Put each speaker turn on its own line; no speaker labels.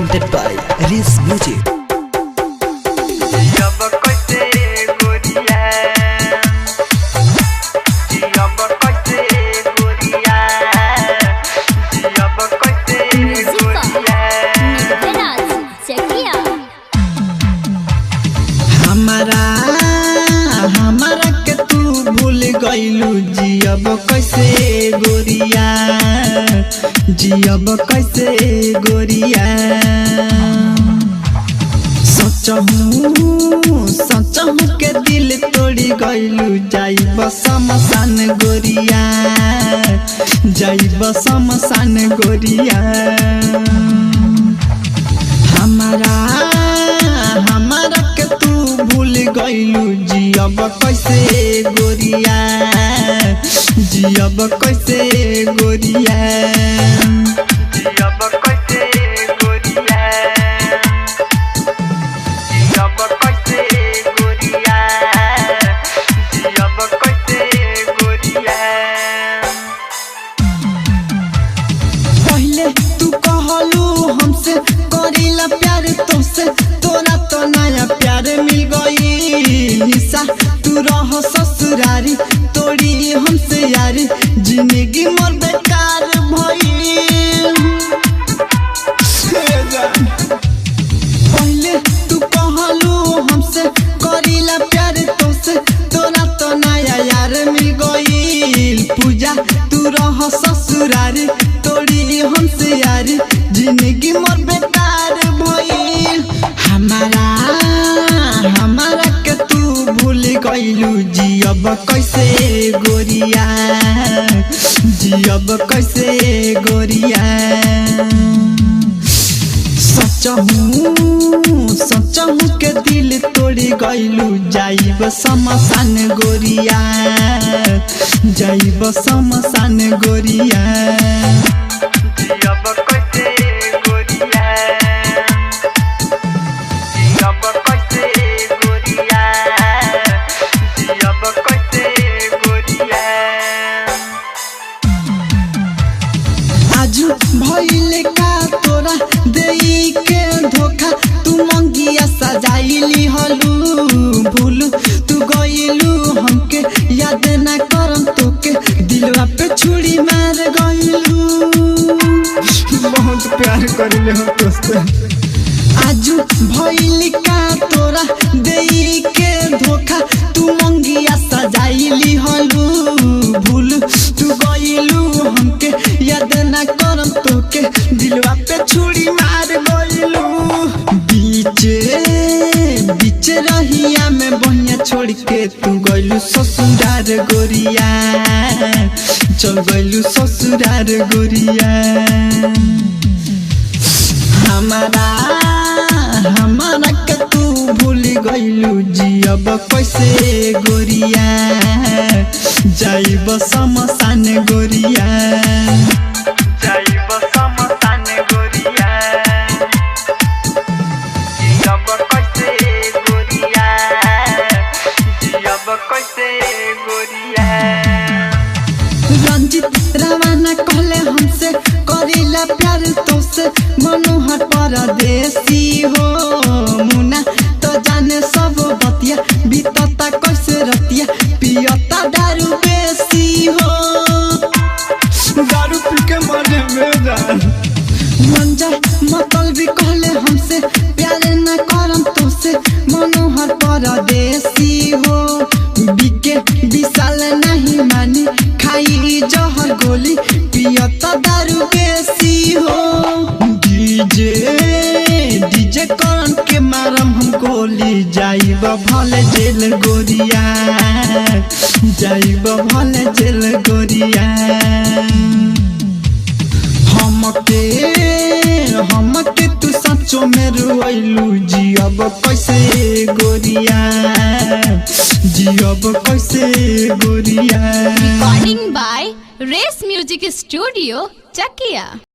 presented by Race Music.
हमारा के तू भूल गइलू जियब कैसे गोरिया, जियब कैसे गोरिया। सचहूँ के दिल तोड़ी गइलू जाइब शमशान गोरिया, जाइब शमशान गोरिया। हमारा के तू भूल गइलू जियब कैसे गोरिया, जियब कैसे गोरिया, जियब कैसे गोरिया, जियब कैसे गोरिया, जियब कैसे गोरिया। पहले तू कहलू हमसे करीला प्यार तोसे, तोरा तो नया प्यार मिल गई निशा। तू रह ससुरारी तोड़ी हमसे यारी, जिंदगी मोर बेकार भइल। पहले तू कहलू हमसे करीला प्यार तोसे, तोरा तो नया यार मिल गई पूजा। तू रह ससुरारी तोड़ी हमसे यारी, जिंदगी मोर बेकार भइल। हमारा के तू भूल गइलू जियब कैसे गोरिया, जियब कैसे गोरिया। सचहूँ के दिल तोड़ी गइलू जाइब शमशान गोरिया, जाइब शमशान गोरिया। जियब कैसे गोरिया, जियब कैसे गोरिया, जियब कैसे गोरिया। आजू भइल का तोरा देई के धोखा, तू मंगिया सजाइली हलू भूलू। तू गइलू हमके याद ना करम तोके, दिलवा पे छुरी मार गइलू। बहुत प्यार करिले हम तोसे। आजू भइल का तोरा देई के धोखा, तू मंगिया सजाइली हलू भूलू। तू गइलू हमके याद ना करम तोके, दिलवा पे छुरी मार गइलू। बीच रहिया में बहिया छोड़ के तू गइलू ससुरार गोरिया, चल गइलू ससुरार गोरिया। हमारा के तू भूल गइलू जियब कैसे गोरिया, जाइब शमशान गोरिया, जाइब शमशान गोरिया। जियब कैसे गोरिया, जियब कैसे गोरिया। रंजित रवाना कहले हमसे करीला प्यार तोसे, मनोहर परदेसी हो मुना तो जाने सब बतिया। बीतता कैसे रतिया पियता दारू बेसी हो, दारू पी के मरे में जान मन जाए। मतलबी कहले हमसे प्यार न करम तोसे, मनोहर परदेसी हो। बिके विशाल नहीं मानी खाई जहर गोली, पियता दारू बेसी हो। डीजे करण के मारम हम गोली, जाइब भले जेल गोरिया, जाइब भले जेल गोरिया। हमके तू सचो में रोइलू जियब कैसे गोरिया, जियब कैसे गोरिया।
Recording by Race Music Studio, Chakia।